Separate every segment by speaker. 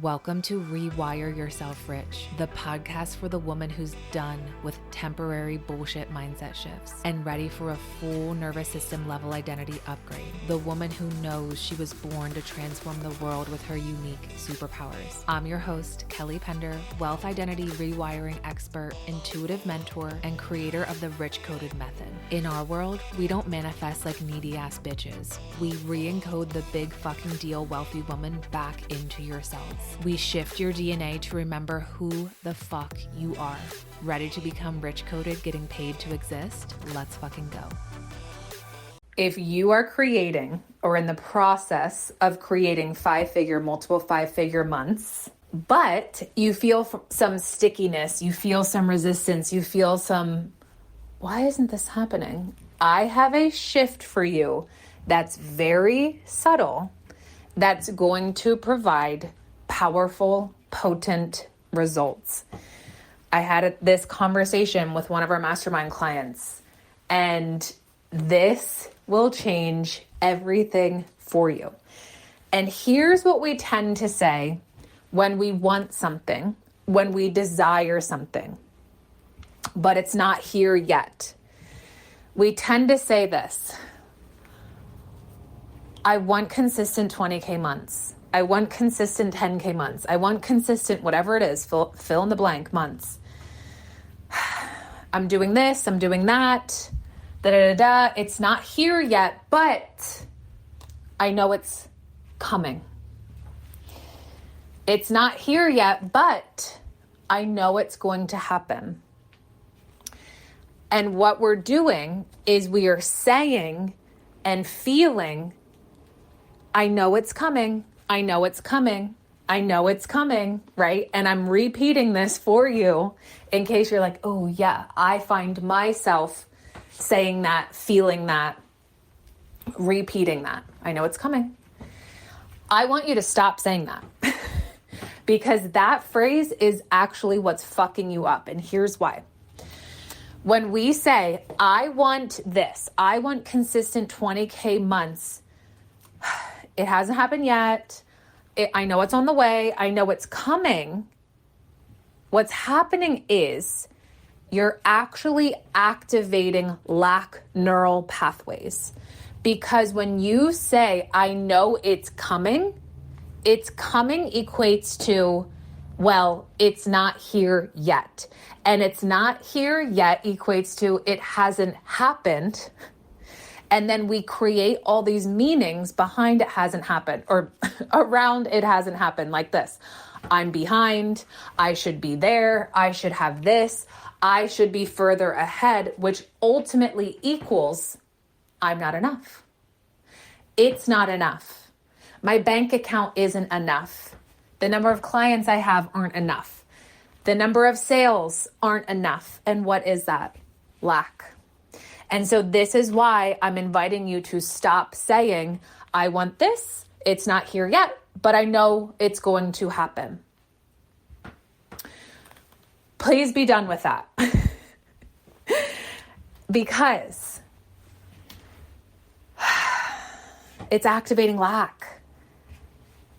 Speaker 1: Welcome to Rewire Yourself Rich, the podcast for the woman who's done with temporary bullshit mindset shifts and ready for a full nervous system level identity upgrade. The woman who knows she was born to transform the world with her unique superpowers. I'm your host, Kelly Pender, wealth identity rewiring expert, intuitive mentor, and creator of the Rich Coded Method. In our world, we don't manifest like needy ass bitches. We re-encode the big fucking deal wealthy woman back into yourselves. We shift your DNA to remember who the fuck you are. Ready to become rich coded, getting paid to exist? Let's fucking go.
Speaker 2: If you are creating or in the process of creating multiple five-figure months, but you feel some stickiness, you feel some resistance, you feel some, why isn't this happening? I have a shift for you that's very subtle, that's going to provide powerful, potent results. I had this conversation with one of our mastermind clients, and this will change everything for you. And here's what we tend to say when we want something, when we desire something, but it's not here yet. We tend to say this: I want consistent 20K months. I want consistent 10K months. I want consistent, whatever it is, fill in the blank months. I'm doing this, I'm doing that, da-da-da-da. It's not here yet, but I know it's coming. It's not here yet, but I know it's going to happen. And what we're doing is we are saying and feeling, I know it's coming. I know it's coming. I know it's coming, right? And I'm repeating this for you in case you're like, oh yeah, I find myself saying that, feeling that, repeating that. I know it's coming. I want you to stop saying that because that phrase is actually what's fucking you up. And here's why. When we say, I want this, I want consistent 20K months, it hasn't happened yet. I know it's on the way. I know it's coming. What's happening is you're actually activating lack neural pathways. Because when you say, I know it's coming equates to, well, it's not here yet. And it's not here yet equates to it hasn't happened. And then we create all these meanings behind it hasn't happened or around it hasn't happened, like this. I'm behind. I should be there. I should have this. I should be further ahead, which ultimately equals I'm not enough. It's not enough. My bank account isn't enough. The number of clients I have aren't enough. The number of sales aren't enough. And what is that? Lack. And so this is why I'm inviting you to stop saying, I want this. It's not here yet, but I know it's going to happen. Please be done with that. Because it's activating lack.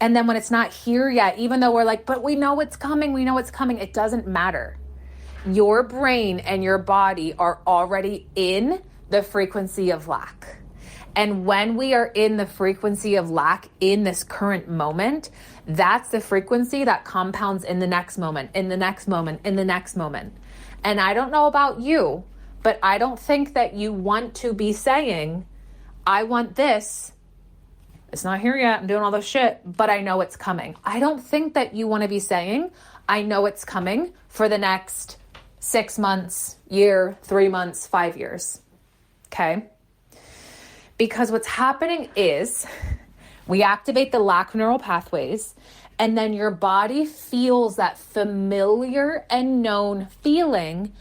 Speaker 2: And then when it's not here yet, even though we're like, but we know it's coming, it doesn't matter. Your brain and your body are already in the frequency of lack. And when we are in the frequency of lack in this current moment, that's the frequency that compounds in the next moment, in the next moment, in the next moment. And I don't know about you, but I don't think that you want to be saying, I want this. It's not here yet. I'm doing all this shit, but I know it's coming. I don't think that you want to be saying, I know it's coming for the next 6 months, year, 3 months, 5 years. Okay? Because what's happening is we activate the lack neural pathways, and then your body feels that familiar and known feeling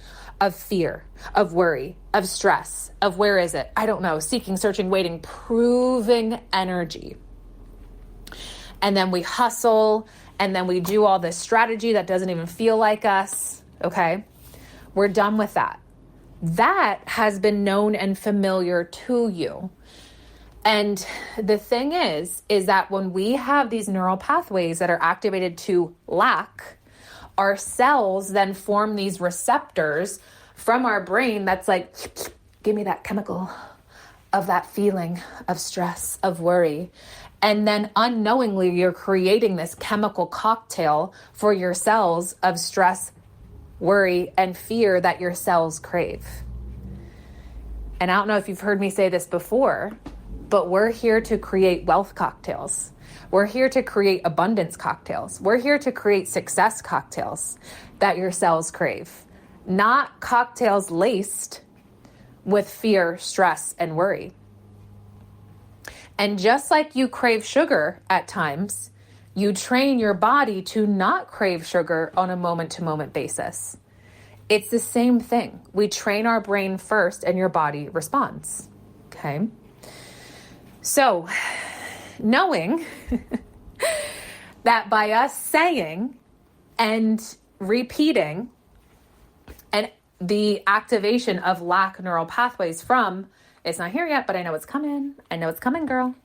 Speaker 2: of fear, of worry, of stress, of where is it? I don't know, seeking, searching, waiting, proving energy. And then we hustle, and then we do all this strategy that doesn't even feel like us, okay? We're done with that. That has been known and familiar to you. And the thing is that when we have these neural pathways that are activated to lack, our cells then form these receptors from our brain that's like, give me that chemical of that feeling of stress, of worry. And then unknowingly, you're creating this chemical cocktail for your cells of stress, worry, and fear that your cells crave. And I don't know if you've heard me say this before, but we're here to create wealth cocktails. We're here to create abundance cocktails. We're here to create success cocktails that your cells crave, not cocktails laced with fear, stress, and worry. And just like you crave sugar at times, you train your body to not crave sugar on a moment-to-moment basis. It's the same thing. We train our brain first and your body responds. Okay? So, knowing that by us saying and repeating and the activation of lack neural pathways from, it's not here yet, but I know it's coming. I know it's coming, girl.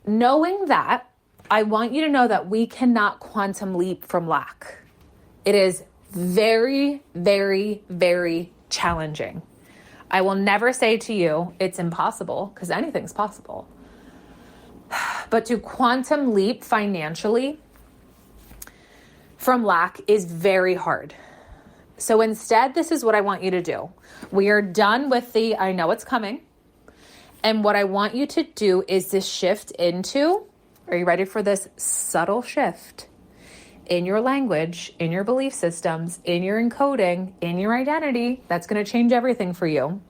Speaker 2: Knowing that, I want you to know that we cannot quantum leap from lack. It is very, very, very challenging. I will never say to you it's impossible, because anything's possible. But to quantum leap financially from lack is very hard. So instead, this is what I want you to do. We are done with the I know it's coming. And what I want you to do is this shift into, are you ready for this subtle shift in your language, in your belief systems, in your encoding, in your identity? That's going to change everything for you.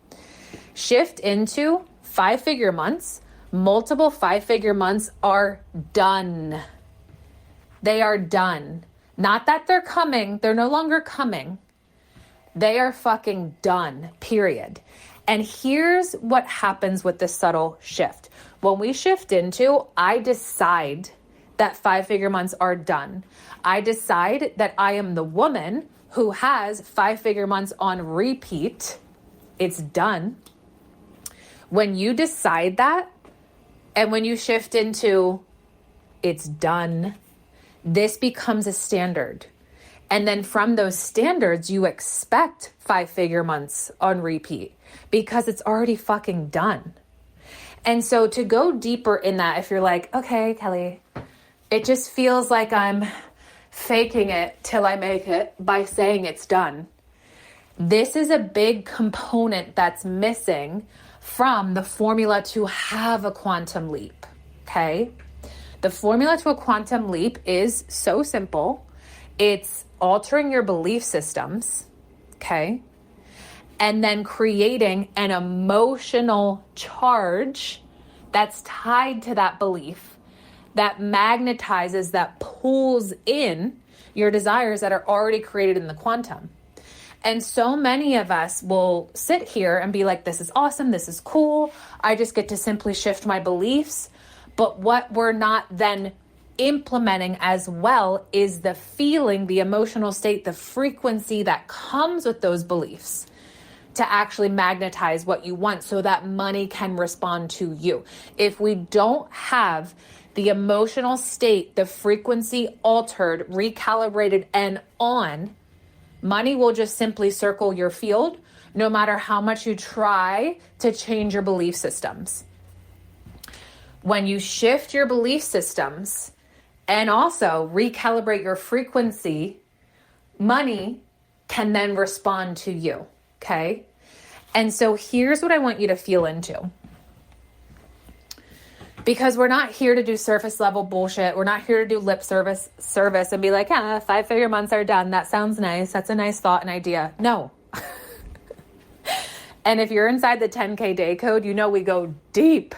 Speaker 2: Shift into 5-figure months. Multiple 5-figure months are done. They are done. Not that they're coming. They're no longer coming. They are fucking done, period. And here's what happens with this subtle shift. When we shift into, I decide that 5-figure months are done. I decide that I am the woman who has 5-figure months on repeat. It's done. When you decide that, and when you shift into, it's done, this becomes a standard. And then from those standards, you expect 5-figure months on repeat because it's already fucking done. And so to go deeper in that, if you're like, okay, Kelly, it just feels like I'm faking it till I make it by saying it's done. This is a big component that's missing from the formula to have a quantum leap, okay? The formula to a quantum leap is so simple. It's altering your belief systems, okay? And then creating an emotional charge that's tied to that belief that magnetizes, that pulls in your desires that are already created in the quantum. And so many of us will sit here and be like, this is awesome, this is cool, I just get to simply shift my beliefs. But what we're not then implementing as well is the feeling, the emotional state, the frequency that comes with those beliefs to actually magnetize what you want so that money can respond to you. If we don't have the emotional state, the frequency altered, recalibrated, and on, money will just simply circle your field no matter how much you try to change your belief systems. When you shift your belief systems and also recalibrate your frequency, money can then respond to you, okay? And so here's what I want you to feel into. Because we're not here to do surface level bullshit. We're not here to do lip service and be like, 5-figure months are done. That sounds nice. That's a nice thought and idea. No. And if you're inside the 10K day code, you know we go deep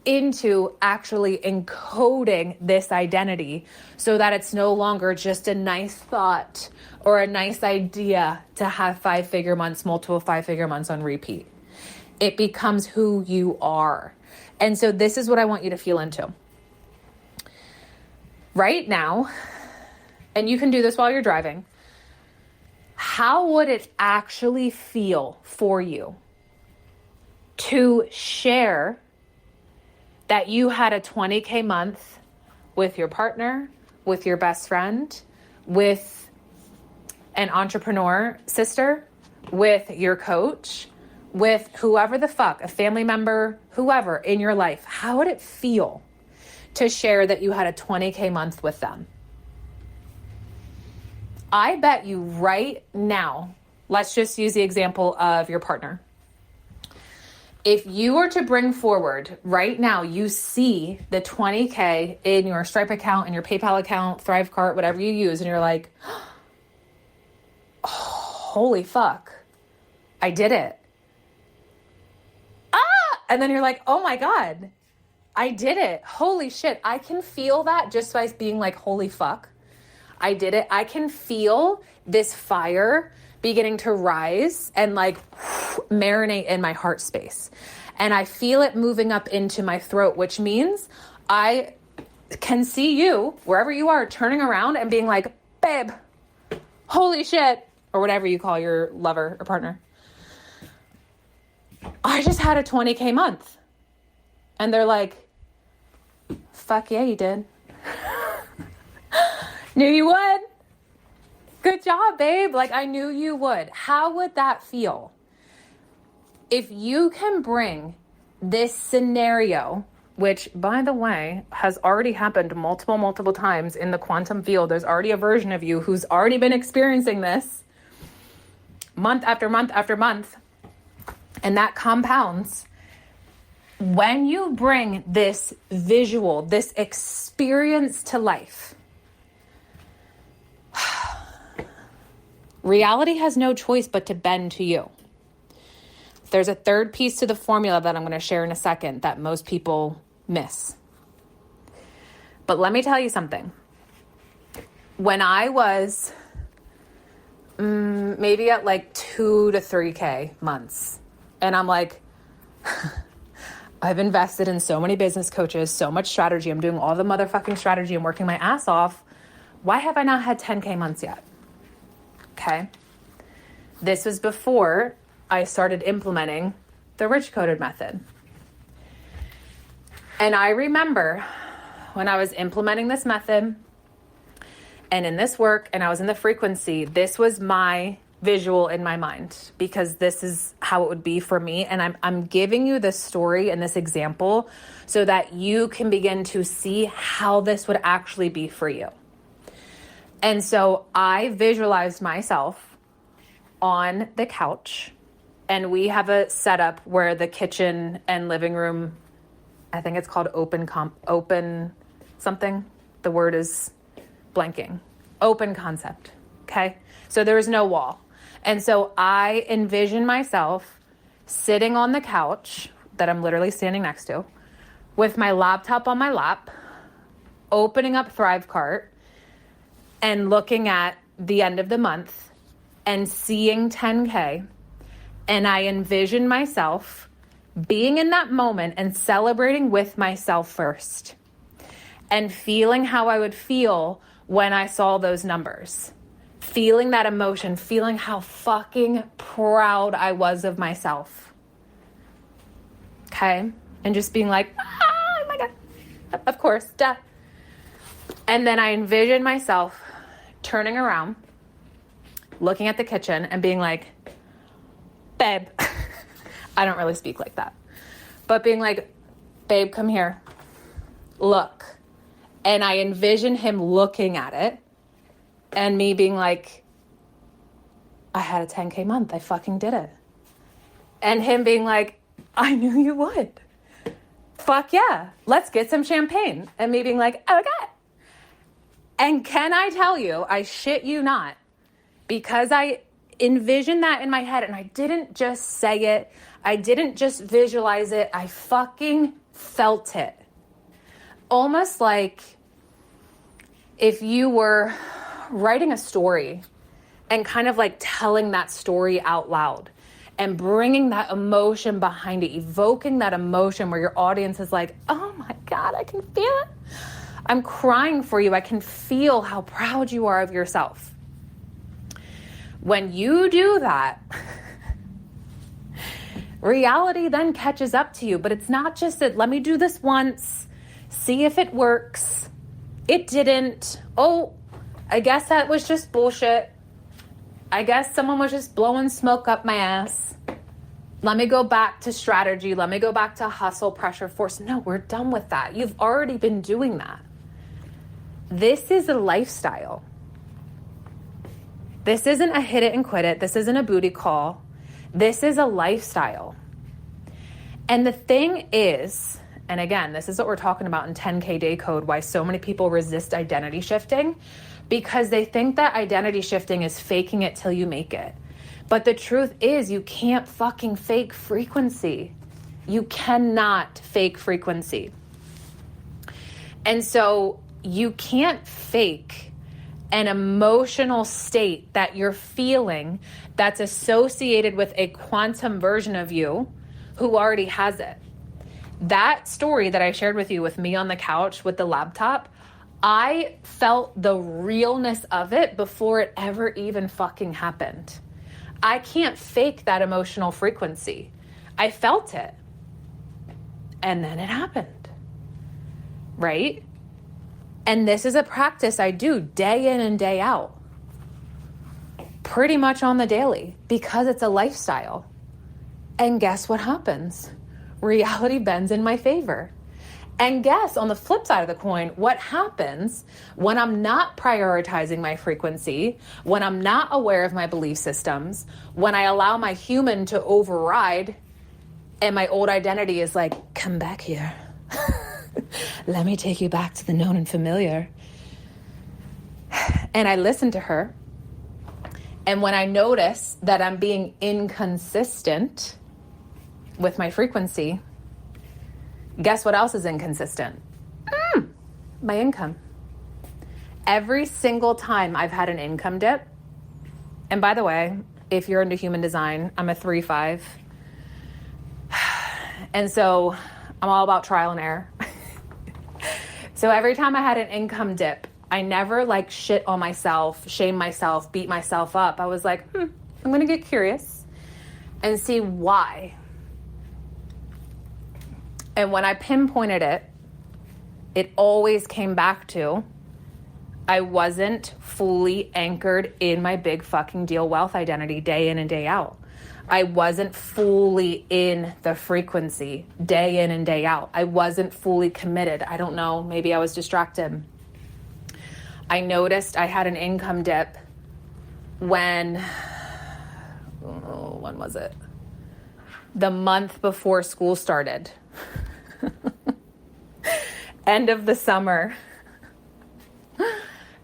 Speaker 2: into actually encoding this identity so that it's no longer just a nice thought or a nice idea to have 5-figure months, multiple 5-figure months on repeat. It becomes who you are. And so this is what I want you to feel into. Right now, and you can do this while you're driving, how would it actually feel for you to share that you had a 20K month with your partner, with your best friend, with an entrepreneur sister, with your coach, with whoever the fuck, a family member, whoever in your life, how would it feel to share that you had a 20K month with them? I bet you right now, let's just use the example of your partner. If you were to bring forward right now, you see the 20K in your Stripe account, in your PayPal account, Thrivecart, whatever you use, and you're like, oh, holy fuck, I did it. And then you're like, oh my God, I did it. Holy shit. I can feel that just by being like, holy fuck, I did it. I can feel this fire beginning to rise and like marinate in my heart space. And I feel it moving up into my throat, which means I can see you, wherever you are, turning around and being like, babe, holy shit, or whatever you call your lover or partner. I just had a 20K month. And they're like, fuck yeah, you did. Knew you would. Good job, babe. Like, I knew you would. How would that feel? If you can bring this scenario, which, by the way, has already happened multiple times in the quantum field. There's already a version of you who's already been experiencing this month after month after month. And that compounds. When you bring this visual, this experience to life, reality has no choice but to bend to you. There's a third piece to the formula that I'm going to share in a second that most people miss. But let me tell you something. When I was maybe at like 2 to 3K months, and I'm like, I've invested in so many business coaches, so much strategy. I'm doing all the motherfucking strategy. I'm working my ass off. Why have I not had 10K months yet? Okay. This was before I started implementing the Rich Coded method. And I remember when I was implementing this method and in this work and I was in the frequency, this was my visual in my mind because this is how it would be for me. And I'm giving you this story and this example so that you can begin to see how this would actually be for you. And so I visualized myself on the couch, and we have a setup where the kitchen and living room, I think it's called open something. The word is blanking. Open concept. Okay. So there is no wall. And so I envision myself sitting on the couch that I'm literally standing next to with my laptop on my lap, opening up Thrivecart and looking at the end of the month and seeing 10K. And I envision myself being in that moment and celebrating with myself first and feeling how I would feel when I saw those numbers. Feeling that emotion, feeling how fucking proud I was of myself. Okay? And just being like, oh my God. Of course, duh. And then I envision myself turning around, looking at the kitchen and being like, babe. I don't really speak like that. But being like, babe, come here. Look. And I envision him looking at it. And me being like, I had a 10K month. I fucking did it. And him being like, I knew you would. Fuck yeah. Let's get some champagne. And me being like, oh my God. And can I tell you, I shit you not, because I envisioned that in my head and I didn't just say it. I didn't just visualize it. I fucking felt it. Almost like if you were writing a story and kind of like telling that story out loud and bringing that emotion behind it, evoking that emotion where your audience is like, oh my God, I can feel it. I'm crying for you. I can feel how proud you are of yourself. When you do that, Reality then catches up to you, but it's not just that, let me do this once, see if it works. It didn't. Oh, I guess that was just bullshit. I guess someone was just blowing smoke up my ass. Let me go back to strategy. Let me go back to hustle, pressure, force. No, we're done with that. You've already been doing that. This is a lifestyle. This isn't a hit it and quit it. This isn't a booty call. This is a lifestyle. And the thing is, and again, this is what we're talking about in 10K Day Code, why so many people resist identity shifting, because they think that identity shifting is faking it till you make it. But the truth is, you can't fucking fake frequency. You cannot fake frequency. And so you can't fake an emotional state that you're feeling that's associated with a quantum version of you who already has it. That story that I shared with you with me on the couch with the laptop, I felt the realness of it before it ever even fucking happened. I can't fake that emotional frequency. I felt it. And then it happened. Right? And this is a practice I do day in and day out. Pretty much on the daily, because it's a lifestyle. And guess what happens? Reality bends in my favor. And guess, on the flip side of the coin, what happens when I'm not prioritizing my frequency, when I'm not aware of my belief systems, when I allow my human to override and my old identity is like, come back here. Let me take you back to the known and familiar. And I listen to her. And when I notice that I'm being inconsistent with my frequency, guess what else is inconsistent? My income. Every single time I've had an income dip, and by the way, if you're into human design, I'm a 3-5. And so I'm all about trial and error. So every time I had an income dip, I never like shit on myself, shame myself, beat myself up. I was like, I'm going to get curious and see why. And when I pinpointed it, it always came back to I wasn't fully anchored in my big fucking deal wealth identity day in and day out. I wasn't fully in the frequency day in and day out. I wasn't fully committed. I don't know. Maybe I was distracted. I noticed I had an income dip when was it? The month before school started. End of the summer.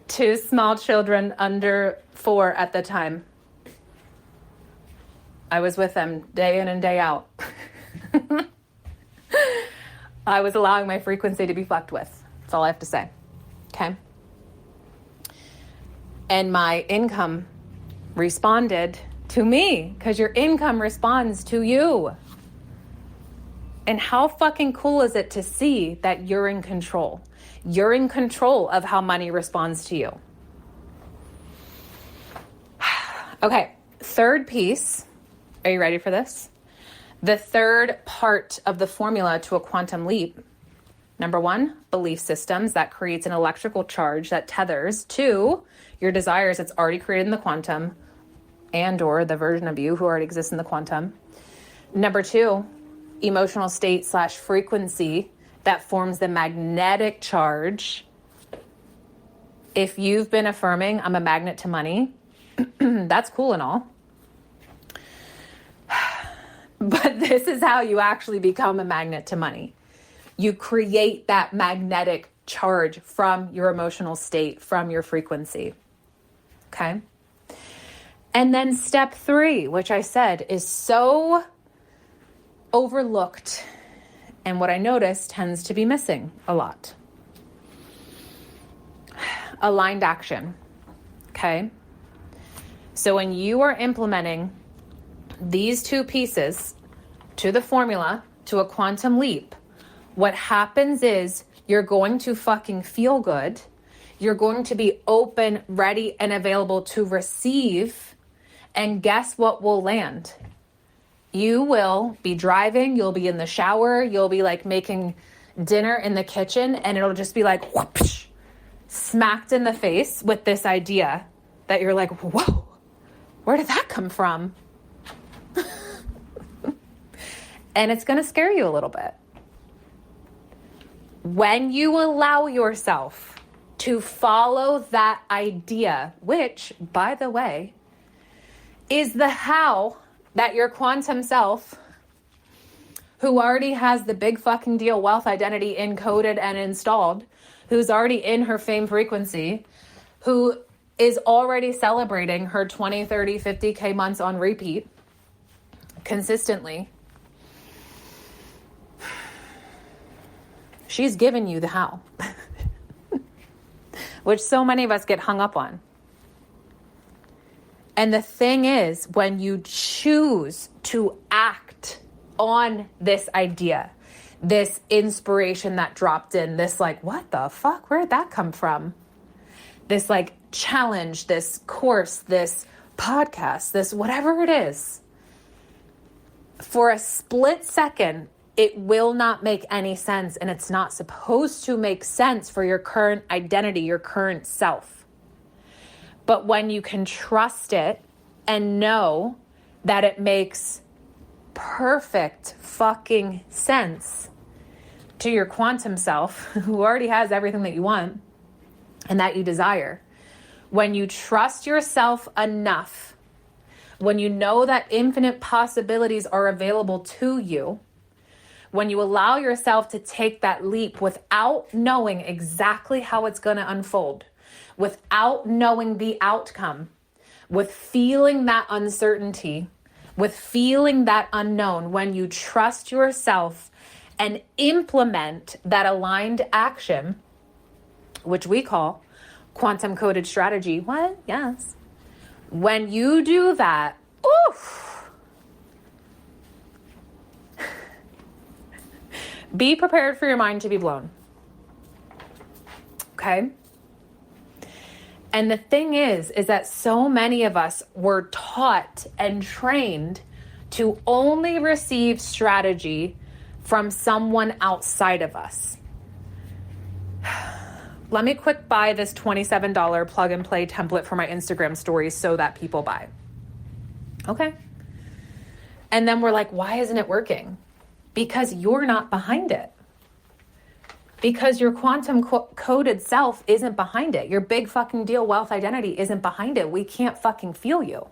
Speaker 2: 2 small children under 4 at the time. I was with them day in and day out. I was allowing my frequency to be fucked with. That's all I have to say. Okay? And my income responded to me, because your income responds to you. And how fucking cool is it to see that you're in control? You're in control of how money responds to you. Okay, third piece. Are you ready for this? The third part of the formula to a quantum leap. Number 1, belief systems. That creates an electrical charge that tethers to your desires that's already created in the quantum and or the version of you who already exists in the quantum. Number 2, emotional state / frequency that forms the magnetic charge. If you've been affirming, I'm a magnet to money, that's cool and all. But this is how you actually become a magnet to money. You create that magnetic charge from your emotional state, from your frequency. Okay? And then step 3, which I said is so overlooked, and what I noticed tends to be missing a lot. Aligned action. Okay? So when you are implementing these 2 pieces to the formula, to a quantum leap, what happens is you're going to fucking feel good. You're going to be open, ready, and available to receive. And guess what will land? You will be driving, you'll be in the shower, you'll be like making dinner in the kitchen, and it'll just be like whoosh, smacked in the face with this idea that you're like, whoa, where did that come from? And it's going to scare you a little bit. When you allow yourself to follow that idea, which, by the way, is the how that your quantum self, who already has the big fucking deal wealth identity encoded and installed, who's already in her fame frequency, who is already celebrating her 20, 30, 50K months on repeat consistently, she's given you the how, which so many of us get hung up on. And the thing is, when you choose to act on this idea, this inspiration that dropped in, this like, what the fuck? Where did that come from? This like challenge, this course, this podcast, this whatever it is. For a split second, it will not make any sense, and it's not supposed to make sense for your current identity, your current self. But when you can trust it and know that it makes perfect fucking sense to your quantum self, who already has everything that you want and that you desire, when you trust yourself enough, when you know that infinite possibilities are available to you, when you allow yourself to take that leap without knowing exactly how it's going to unfold, without knowing the outcome, with feeling that uncertainty, with feeling that unknown, when you trust yourself and implement that aligned action, which we call quantum coded strategy. What? Yes. When you do that, oof, be prepared for your mind to be blown. Okay? And the thing is that so many of us were taught and trained to only receive strategy from someone outside of us. Let me quick buy this $27 plug and play template for my Instagram stories so that people buy. Okay. And then we're like, why isn't it working? Because you're not behind it. Because your quantum coded self isn't behind it. Your big fucking deal wealth identity isn't behind it. We can't fucking feel you.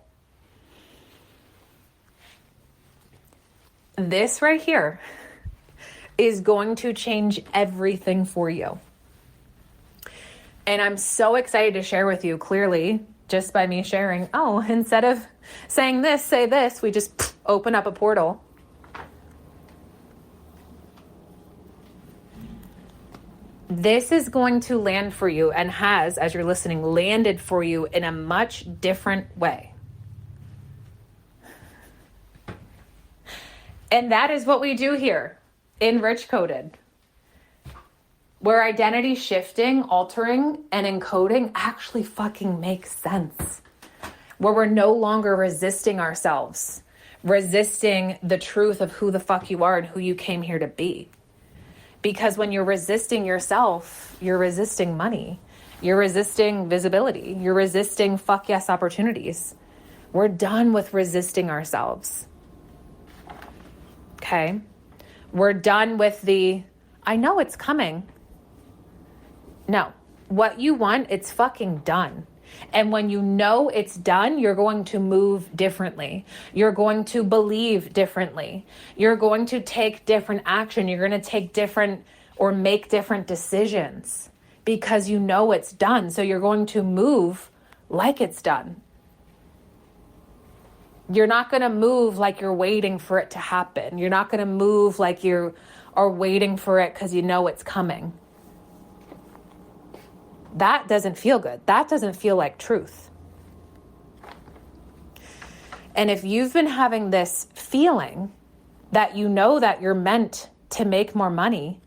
Speaker 2: This right here is going to change everything for you. And I'm so excited to share with you clearly, just by me sharing, oh, instead of saying this, say this, we just open up a portal. This is going to land for you, and has, as you're listening, landed for you in a much different way. And that is what we do here in Rich Coded, where identity shifting, altering, and encoding actually fucking makes sense. Where we're no longer resisting ourselves, resisting the truth of who the fuck you are and who you came here to be. Because when you're resisting yourself, you're resisting money. You're resisting visibility. You're resisting fuck yes opportunities. We're done with resisting ourselves. Okay? We're done with the, I know it's coming. No. What you want, it's fucking done. And when you know it's done, you're going to move differently. You're going to believe differently. You're going to take different action. You're going to take different or make different decisions because you know it's done. So you're going to move like it's done. You're not going to move like you're waiting for it to happen. You're not going to move like you are waiting for it because you know it's coming. That doesn't feel good. That doesn't feel like truth. And if you've been having this feeling that you know that you're meant to make more money,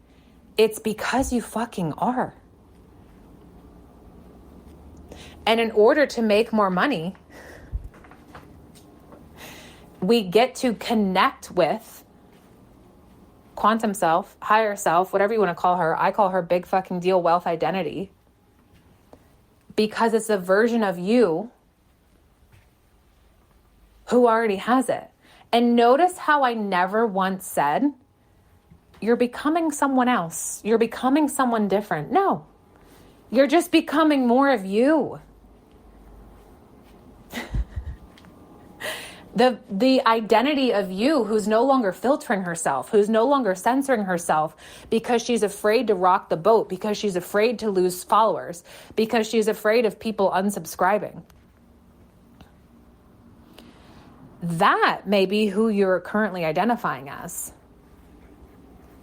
Speaker 2: it's because you fucking are. And in order to make more money, we get to connect with quantum self, higher self, whatever you want to call her. I call her big fucking deal wealth identity, because it's a version of you who already has it. And notice how I never once said, you're becoming someone else. You're becoming someone different. No, you're just becoming more of you. The identity of you who's no longer filtering herself, who's no longer censoring herself because she's afraid to rock the boat, because she's afraid to lose followers, because she's afraid of people unsubscribing. That may be who you're currently identifying as.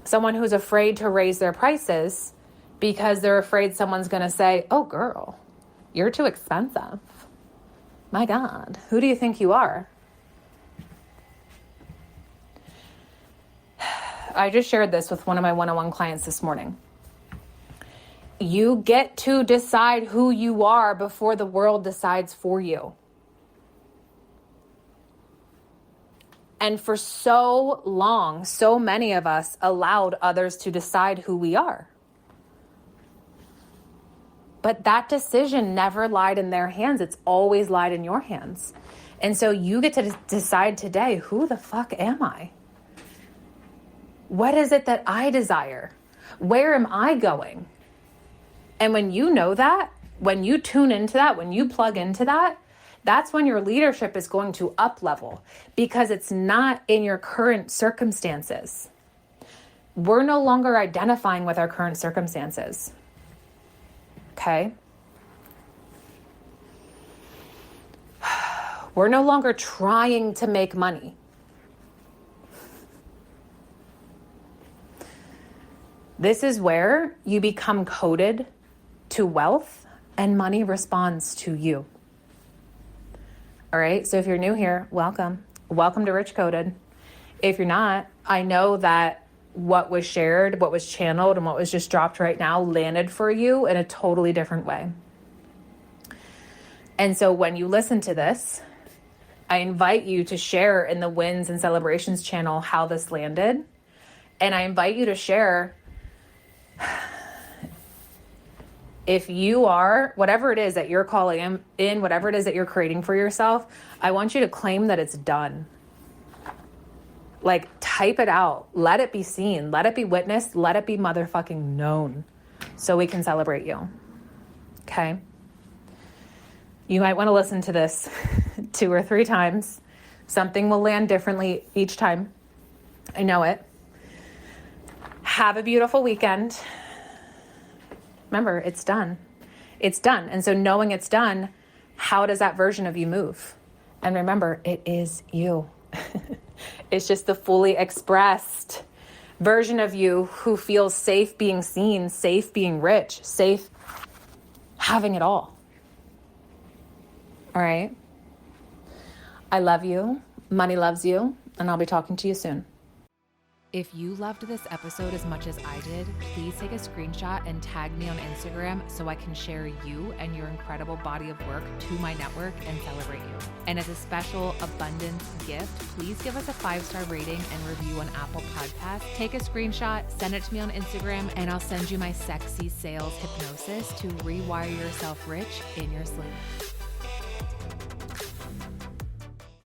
Speaker 2: Someone who's afraid to raise their prices because they're afraid someone's going to say, oh girl, you're too expensive. My God, who do you think you are? I just shared this with one of my one-on-one clients this morning. You get to decide who you are before the world decides for you. And for so long, so many of us allowed others to decide who we are. But that decision never lied in their hands. It's always lied in your hands. And so you get to decide today, who the fuck am I? What is it that I desire? Where am I going? And when you know that, when you tune into that, when you plug into that, that's when your leadership is going to up level, because it's not in your current circumstances. We're no longer identifying with our current circumstances. Okay? We're no longer trying to make money. This is where you become coded to wealth and money responds to you. All right. So if you're new here, welcome. Welcome to Rich Coded. If you're not, I know that what was shared, what was channeled, and what was just dropped right now landed for you in a totally different way. And so when you listen to this, I invite you to share in the Wins and Celebrations channel how this landed. And I invite you to share if you are, whatever it is that you're calling in, whatever it is that you're creating for yourself, I want you to claim that it's done. Like, type it out. Let it be seen. Let it be witnessed. Let it be motherfucking known so we can celebrate you. Okay? You might want to listen to this 2 or 3 times. Something will land differently each time. I know it. Have a beautiful weekend. Remember, it's done. It's done. And so knowing it's done, how does that version of you move? And remember, it is you. It's just the fully expressed version of you who feels safe being seen, safe being rich, safe having it all. All right? I love you. Money loves you. And I'll be talking to you soon.
Speaker 1: If you loved this episode as much as I did, please take a screenshot and tag me on Instagram so I can share you and your incredible body of work to my network and celebrate you. And as a special abundance gift, please give us a 5-star rating and review on Apple Podcasts. Take a screenshot, send it to me on Instagram, and I'll send you my sexy sales hypnosis to rewire yourself rich in your sleep.